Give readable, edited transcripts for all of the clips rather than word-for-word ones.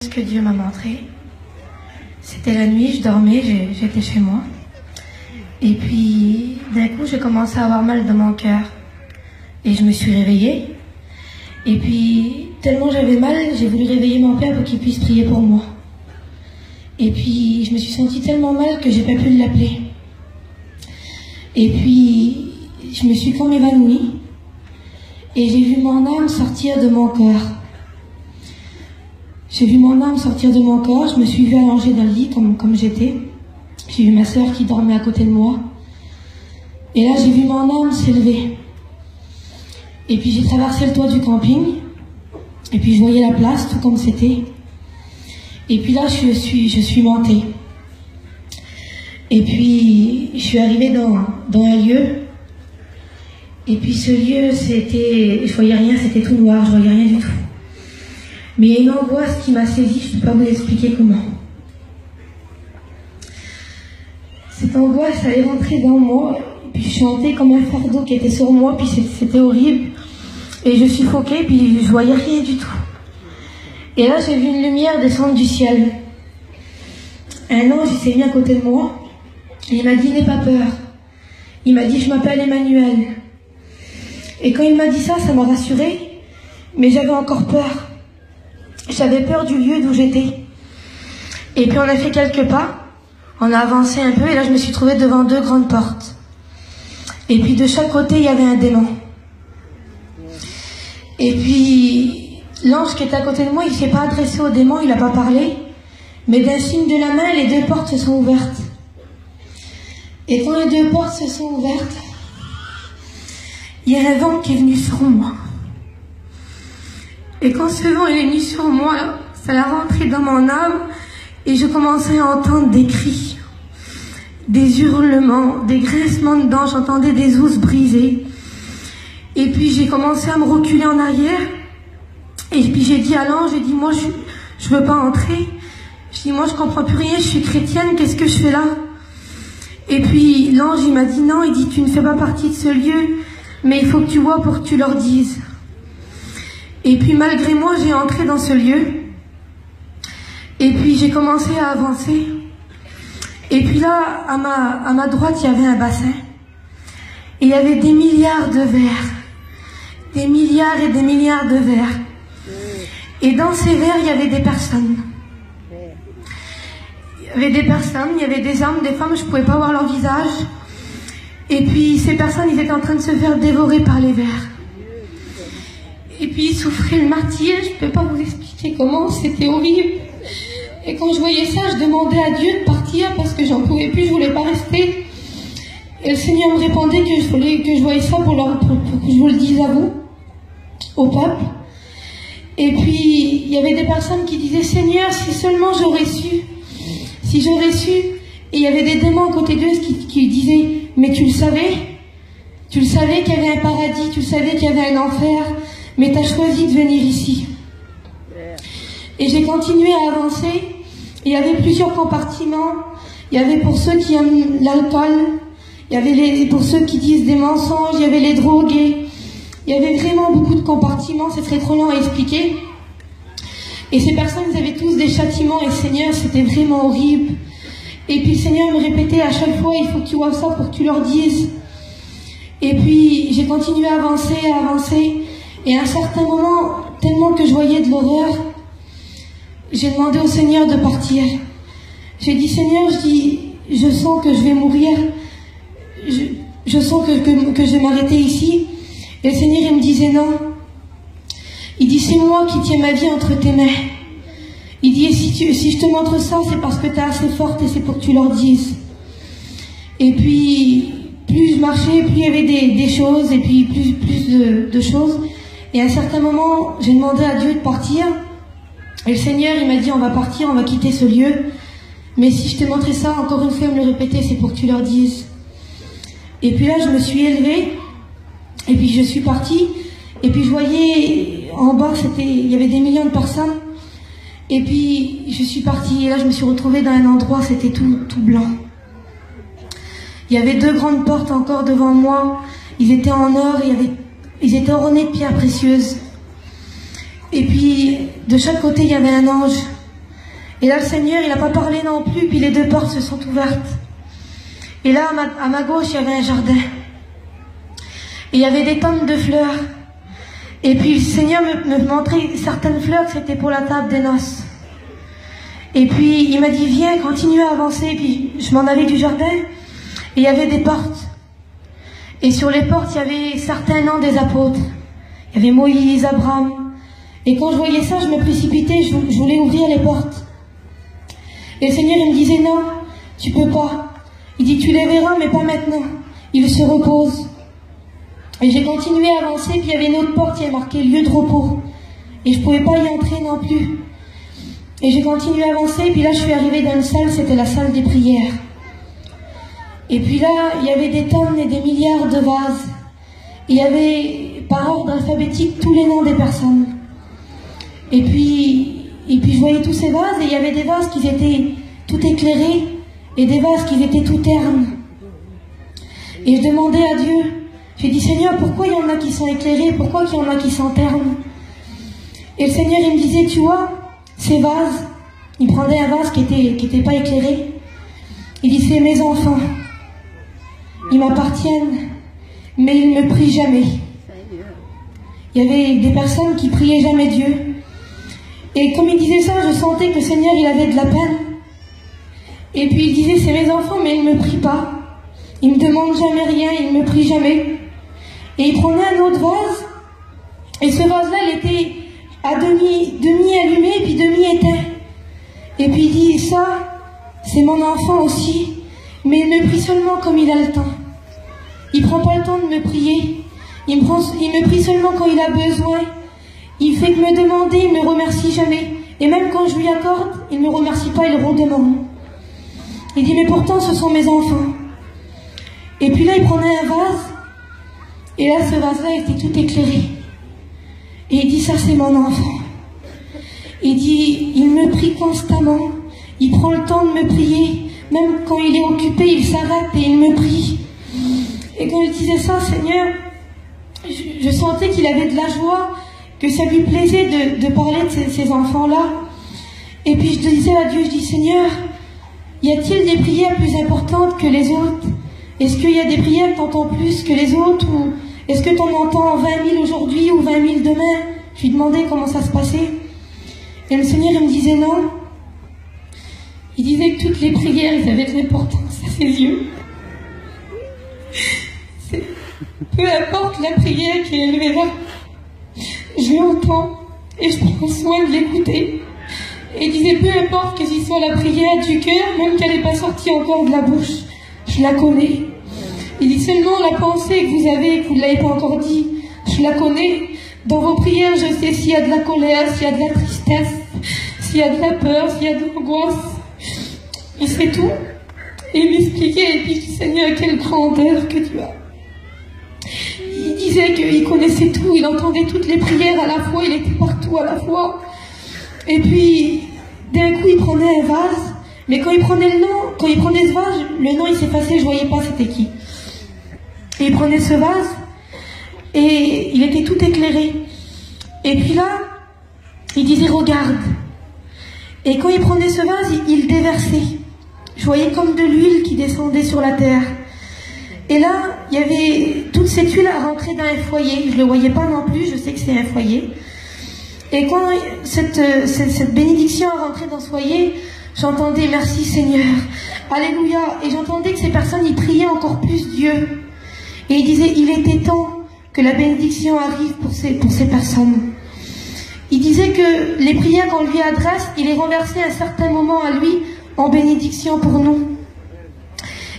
Ce que Dieu m'a montré, c'était la nuit, je dormais, j'étais chez moi. Et puis, d'un coup, j'ai commencé à avoir mal dans mon cœur. Et je me suis réveillée. Et puis, tellement j'avais mal, j'ai voulu réveiller mon père pour qu'il puisse prier pour moi. Et puis, je me suis sentie tellement mal que j'ai pas pu l'appeler. Et puis, je me suis comme évanouie. Et j'ai vu mon âme sortir de mon corps. J'ai vu mon âme sortir de mon corps, je me suis vue allongée dans le lit comme j'étais. J'ai vu ma sœur qui dormait à côté de moi. Et là, j'ai vu mon âme s'élever. Et puis j'ai traversé le toit du camping. Et puis je voyais la place, tout comme c'était. Et puis là, je suis montée. Et puis, je suis arrivée dans un lieu. Et puis ce lieu, je voyais rien, c'était tout noir, je voyais rien du tout. Mais il y a une angoisse qui m'a saisie, je ne peux pas vous expliquer comment. Cette angoisse, elle est rentrée dans moi, et puis je sentais comme un fardeau qui était sur moi, puis c'était horrible. Et je suffoquais, puis je voyais rien du tout. Et là, j'ai vu une lumière descendre du ciel. Un ange, il s'est mis à côté de moi, et il m'a dit, n'aie pas peur. Il m'a dit, je m'appelle Emmanuel. Et quand il m'a dit ça m'a rassurée, mais j'avais encore peur. J'avais peur du lieu d'où j'étais. Et puis on a fait quelques pas, on a avancé un peu, et là je me suis trouvée devant 2 grandes portes. Et puis de chaque côté, il y avait un démon. Et puis l'ange qui était à côté de moi, il ne s'est pas adressé au démon, il n'a pas parlé, mais d'un signe de la main, les 2 portes se sont ouvertes. Et quand les 2 portes se sont ouvertes, il y a un vent qui est venu sur moi. Et quand ce vent est venu sur moi, ça l'a rentré dans mon âme et je commençais à entendre des cris, des hurlements, des grincements de dents, j'entendais des os brisés. Et puis j'ai commencé à me reculer en arrière et puis j'ai dit à l'ange, j'ai dit moi je veux pas entrer. Je dis moi je comprends plus rien, je suis chrétienne, qu'est-ce que je fais là? Et puis l'ange il m'a dit non, il dit tu ne fais pas partie de ce lieu, mais il faut que tu vois pour que tu leur dises. Et puis malgré moi, j'ai entré dans ce lieu. Et puis j'ai commencé à avancer. Et puis là, à ma droite, il y avait un bassin. Et il y avait des milliards de vers. Des milliards et des milliards de vers. Et dans ces vers, il y avait des personnes. Il y avait des personnes, il y avait des hommes, des femmes, je ne pouvais pas voir leur visage. Et puis ces personnes, ils étaient en train de se faire dévorer par les vers. Et puis ils souffraient le martyre, je ne peux pas vous expliquer comment, c'était horrible. Et quand je voyais ça, je demandais à Dieu de partir parce que j'en pouvais plus, je voulais pas rester. Et le Seigneur me répondait que je voyais ça pour que je vous le dise à vous, au peuple. Et puis il y avait des personnes qui disaient Seigneur, si seulement j'aurais su, si j'aurais su. Et il y avait des démons à côté d'eux qui disaient mais tu le savais qu'il y avait un paradis, tu savais qu'il y avait un enfer. Mais tu as choisi de venir ici. Et j'ai continué à avancer. Il y avait plusieurs compartiments. Il y avait pour ceux qui aiment l'alcool. Il y avait pour ceux qui disent des mensonges. Il y avait les drogués. Il y avait vraiment beaucoup de compartiments. Ce serait trop long à expliquer. Et ces personnes, ils avaient tous des châtiments. Et Seigneur, c'était vraiment horrible. Et puis le Seigneur me répétait à chaque fois, il faut que tu vois ça pour que tu leur dises. Et puis j'ai continué à avancer, à avancer. Et à un certain moment, tellement que je voyais de l'horreur, j'ai demandé au Seigneur de partir. J'ai dit, Seigneur, je sens que je vais mourir. Je sens que je vais m'arrêter ici. Et le Seigneur, il me disait non. Il dit, c'est moi qui tiens ma vie entre tes mains. Il dit, et si je te montre ça, c'est parce que tu es assez forte et c'est pour que tu leur dises. Et puis, plus je marchais, plus il y avait des choses, et puis plus de choses. Et à un certain moment, j'ai demandé à Dieu de partir. Et le Seigneur, il m'a dit, on va partir, on va quitter ce lieu. Mais si je te montrais ça, encore une fois, il me le répétait, c'est pour que tu leur dises. Et puis là, je me suis élevée. Et puis je suis partie. Et puis je voyais, en bas, il y avait des millions de personnes. Et puis je suis partie. Et là, je me suis retrouvée dans un endroit, c'était tout blanc. Il y avait 2 grandes portes encore devant moi. Ils étaient en or, ils étaient ornés de pierres précieuses. Et puis, de chaque côté, il y avait un ange. Et là, le Seigneur, il n'a pas parlé non plus, puis les deux portes se sont ouvertes. Et là, à ma gauche, il y avait un jardin. Et il y avait des tonnes de fleurs. Et puis le Seigneur me montrait certaines fleurs que c'était pour la table des noces. Et puis il m'a dit, viens, continue à avancer. Et puis je m'en allais du jardin. Et il y avait des portes. Et sur les portes, il y avait certains noms des apôtres. Il y avait Moïse, Abraham. Et quand je voyais ça, je me précipitais, je voulais ouvrir les portes. Et le Seigneur, il me disait, non, tu peux pas. Il dit, tu les verras, mais pas maintenant. Ils se reposent. Et j'ai continué à avancer, puis il y avait une autre porte qui est marquée lieu de repos. Et je ne pouvais pas y entrer non plus. Et j'ai continué à avancer, puis là je suis arrivée dans une salle, c'était la salle des prières. Et puis là, il y avait des tonnes et des milliards de vases. Il y avait par ordre alphabétique tous les noms des personnes. Et puis je voyais tous ces vases, et il y avait des vases qui étaient tout éclairés, et des vases qui étaient tout ternes. Et je demandais à Dieu, j'ai dit, Seigneur, pourquoi il y en a qui sont éclairés, pourquoi il y en a qui sont ternes? Et le Seigneur, il me disait, tu vois, ces vases, il prenait un vase qui était pas éclairé. Il dit, c'est mes enfants. Ils m'appartiennent, mais ils ne me prient jamais. Il y avait des personnes qui priaient jamais Dieu. Et comme il disait ça, je sentais que le Seigneur, il avait de la peine. Et puis il disait, c'est mes enfants, mais ils ne me prient pas. Ils ne me demandent jamais rien, ils ne me prient jamais. Et il prenait un autre vase, et ce vase-là, il était à demi allumé, puis demi éteint. Et puis il dit, ça, c'est mon enfant aussi, mais il me prie seulement comme il a le temps. Il ne prend pas le temps de me prier. Il me prie seulement quand il a besoin. Il fait que me demander, il ne me remercie jamais. Et même quand je lui accorde, il ne me remercie pas, il redemande. Il dit, mais pourtant, ce sont mes enfants. Et puis là, il prenait un vase, et là, ce vase-là était tout éclairé. Et il dit, ça, c'est mon enfant. Il dit, il me prie constamment. Il prend le temps de me prier. Même quand il est occupé, il s'arrête et il me prie. Et quand il disait ça, Seigneur, je sentais qu'il avait de la joie, que ça lui plaisait de parler de ces enfants-là. Et puis je disais à Dieu, je dis, Seigneur, y a-t-il des prières plus importantes que les autres? Est-ce qu'il y a des prières que tu entends plus que les autres? Ou est-ce que tu en entends 20 000 aujourd'hui ou 20 000 demain? Je lui demandais comment ça se passait. Et le Seigneur, il me disait non. Il disait que toutes les prières, elles avaient de l'importance à ses yeux. Peu importe la prière qui est élevée là, je l'entends et je prends soin de l'écouter. Et il disait, peu importe que ce soit la prière du cœur, même qu'elle n'est pas sortie encore de la bouche, je la connais. Il dit seulement la pensée que vous avez, que vous ne l'avez pas encore dit, je la connais. Dans vos prières, je sais s'il y a de la colère, s'il y a de la tristesse, s'il y a de la peur, s'il y a de l'angoisse. Il sait tout. Et il m'expliquait, et puis je dis, Seigneur, quelle grandeur que tu as. Il disait qu'il connaissait tout, il entendait toutes les prières à la fois, il était partout à la fois. Et puis, d'un coup, il prenait un vase, mais quand il prenait le nom, quand il prenait ce vase, le nom il s'effaçait, je voyais pas c'était qui. Et il prenait ce vase, et il était tout éclairé. Et puis là, il disait, regarde. Et quand il prenait ce vase, il déversait. Je voyais comme de l'huile qui descendait sur la terre. Et là, il y avait toute cette huile à rentrer dans un foyer. Je ne le voyais pas non plus, je sais que c'est un foyer. Et quand cette bénédiction a rentré dans ce foyer, j'entendais merci Seigneur, alléluia. Et j'entendais que ces personnes, ils priaient encore plus Dieu. Et ils disaient, il était temps que la bénédiction arrive pour ces personnes. Il disait que les prières qu'on lui adresse, il les renversait à un certain moment à lui en bénédiction pour nous.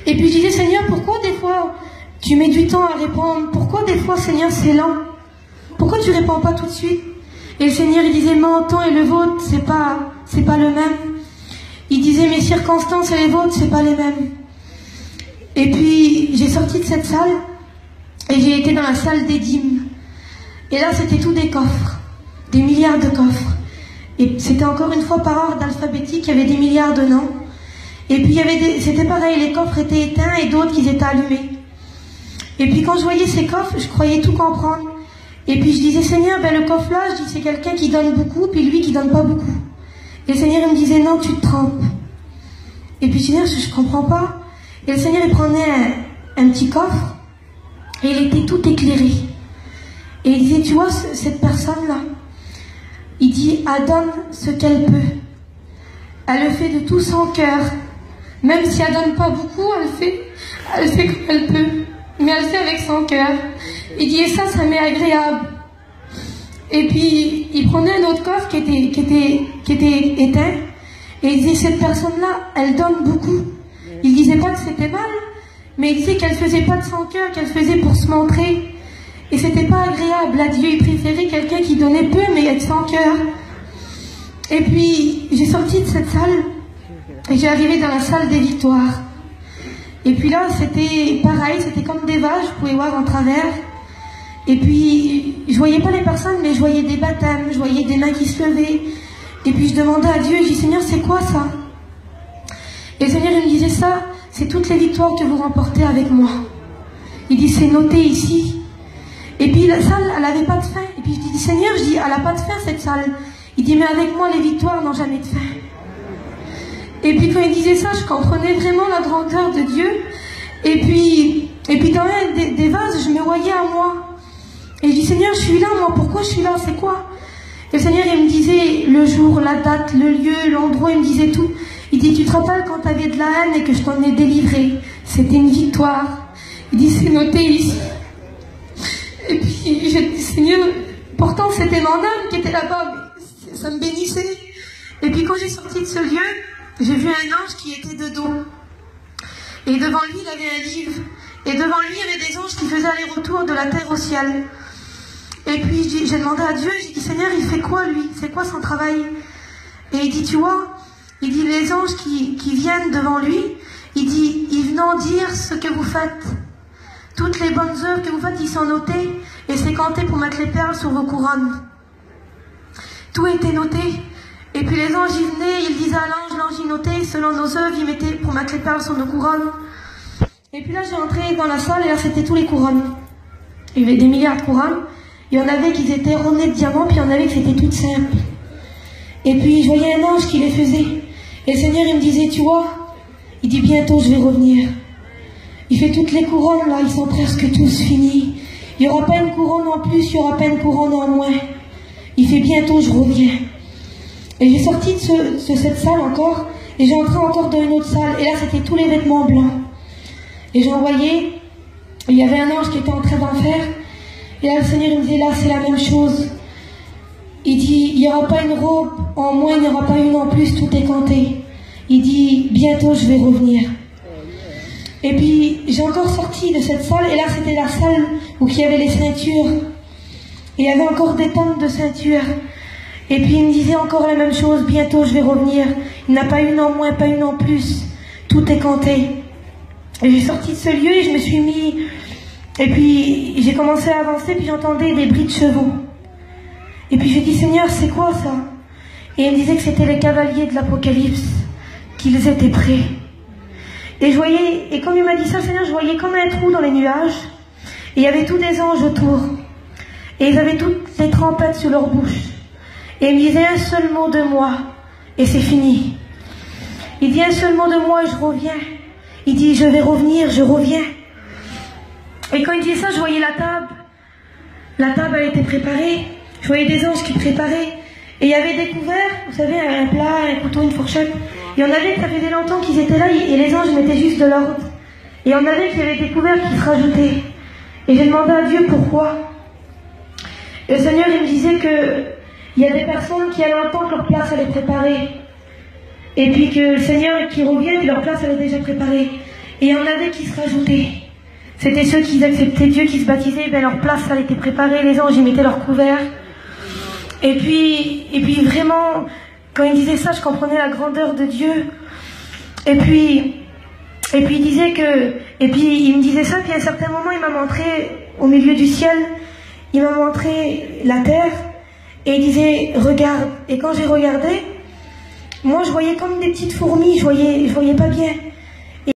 Et puis je disais, Seigneur, pourquoi des fois tu mets du temps à répondre? Pourquoi des fois, Seigneur, c'est lent? Pourquoi tu ne réponds pas tout de suite? Et le Seigneur, il disait, mon temps et le vôtre, c'est pas le même. Il disait, mes circonstances et les vôtres, c'est pas les mêmes. Et puis, j'ai sorti de cette salle, et j'ai été dans la salle des dîmes. Et là, c'était tout des coffres, des milliards de coffres. Et c'était encore une fois par ordre alphabétique, il y avait des milliards de noms. Et puis, c'était pareil, les coffres étaient éteints et d'autres qui étaient allumés. Et puis, quand je voyais ces coffres, je croyais tout comprendre. Et puis, je disais, Seigneur, ben, le coffre là, je dis, c'est quelqu'un qui donne beaucoup, puis lui qui donne pas beaucoup. Et le Seigneur il me disait, non, tu te trompes. Et puis je disais, je comprends pas. Et le Seigneur il prenait un petit coffre et il était tout éclairé. Et il disait, tu vois, cette personne-là, il dit, elle donne ce qu'elle peut. Elle le fait de tout son cœur. Même si elle donne pas beaucoup, elle fait comme elle peut. Mais elle fait avec son cœur. Il dit, et ça m'est agréable. Et puis, il prenait un autre coffre qui était éteint. Et il disait, cette personne-là, elle donne beaucoup. Il disait pas que c'était mal, mais il disait qu'elle faisait pas de son cœur, qu'elle faisait pour se montrer. Et c'était pas agréable à Dieu. Il préférait quelqu'un qui donnait peu, mais avec son cœur. Et puis, j'ai sorti de cette salle, et j'ai arrivé dans la salle des victoires. Et puis là, c'était pareil, c'était comme des vaches, vous pouvez voir en travers. Et puis, je voyais pas les personnes, mais je voyais des baptêmes, je voyais des mains qui se levaient. Et puis, je demandais à Dieu, je dis, Seigneur, c'est quoi ça? Et le Seigneur, il me disait, ça, c'est toutes les victoires que vous remportez avec moi. Il dit, c'est noté ici. Et puis, la salle, elle n'avait pas de fin. Et puis, je dis, Seigneur, je dis, elle n'a pas de fin, cette salle. Il dit, mais avec moi, les victoires n'ont jamais de fin. Et puis, quand il disait ça, je comprenais vraiment la grandeur de Dieu. Et puis dans des vases, je me voyais à moi. Et je dis, Seigneur, je suis là, moi, pourquoi je suis là, c'est quoi? Et le Seigneur, il me disait le jour, la date, le lieu, l'endroit, il me disait tout. Il dit, tu te rappelles quand tu avais de la haine et que je t'en ai délivré? C'était une victoire. Il dit, c'est noté ici. Et puis, j'ai dit, Seigneur, pourtant c'était mon âme qui était là-bas, mais ça me bénissait. Et puis quand j'ai sorti de ce lieu, j'ai vu un ange qui était de dos. Et devant lui, il avait un livre. Et devant lui, il y avait des anges qui faisaient aller-retour de la terre au ciel. Et puis j'ai demandé à Dieu, j'ai dit, Seigneur, il fait quoi lui? C'est quoi son travail? Et il dit, tu vois, il dit, les anges qui viennent devant lui, il dit, ils viennent dire ce que vous faites. Toutes les bonnes œuvres que vous faites, ils sont notés. Et c'est compté pour mettre les perles sur vos couronnes. Tout était noté. Et puis les anges, ils venaient, ils disaient à l'ange, il notait, selon nos œuvres, ils mettaient pour mettre les perles sur nos couronnes. Et puis là, j'ai entré dans la salle, et là, c'était tous les couronnes. Il y avait des milliards de couronnes. Il y en avait qui étaient ornées de diamants, puis il y en avait qui étaient toutes simples. Et puis, je voyais un ange qui les faisait. Et le Seigneur, il me disait, tu vois, il dit, bientôt, je vais revenir. Il fait toutes les couronnes, là, ils sont presque tous finis. Il n'y aura pas une couronne en plus, il n'y aura pas une couronne en moins. Il fait, bientôt, je reviens. Et j'ai sorti de cette salle encore, et j'ai entré encore dans une autre salle, et là c'était tous les vêtements blancs. Et j'ai envoyé, il y avait un ange qui était en train d'en faire, et là le Seigneur il me disait, là c'est la même chose. Il dit, il n'y aura pas une robe en moins, il n'y aura pas une en plus, tout est compté. Il dit, bientôt je vais revenir. Et puis j'ai encore sorti de cette salle, et là c'était la salle où il y avait les ceintures. Et il y avait encore des tentes de ceintures. Et puis il me disait encore la même chose, bientôt je vais revenir. Il n'y en a pas une en moins, pas une en plus. Tout est compté. Et j'ai sorti de ce lieu et je me suis mis... Et puis j'ai commencé à avancer, puis j'entendais des bruits de chevaux. Et puis j'ai dit, Seigneur, c'est quoi ça? Et il me disait que c'était les cavaliers de l'Apocalypse, qu'ils étaient prêts. Et je voyais, et comme il m'a dit ça, Seigneur, je voyais comme un trou dans les nuages. Et il y avait tous des anges autour. Et ils avaient toutes les trompettes sur leur bouche. Et il me disait un seul mot de moi, et c'est fini. Il dit un seul mot de moi et je reviens. Il dit, je vais revenir, je reviens. Et quand il disait ça, je voyais la table. La table, elle était préparée. Je voyais des anges qui préparaient. Et il y avait des couverts, vous savez, un plat, un couteau, une fourchette. Il y en avait, ça faisait longtemps qu'ils étaient là, et les anges mettaient juste de l'ordre. Et il y en avait qui avaient des couverts qui se rajoutaient. Et j'ai demandé à Dieu pourquoi. Et le Seigneur, il me disait que il y a des personnes qui allaient entendre que leur place allait préparée. Et puis que le Seigneur qui revient, que leur place elle est déjà préparée. Et il y en avait qui se rajoutaient. C'était ceux qui acceptaient Dieu, qui se baptisaient, ben leur place elle était préparée, les anges ils mettaient leur couvert. Et puis vraiment, quand il disait ça, je comprenais la grandeur de Dieu. Et puis il disait que, et puis il me disait ça, puis à un certain moment il m'a montré au milieu du ciel, il m'a montré la terre, et il disait, regarde. Et quand j'ai regardé, moi je voyais comme des petites fourmis, je voyais pas bien.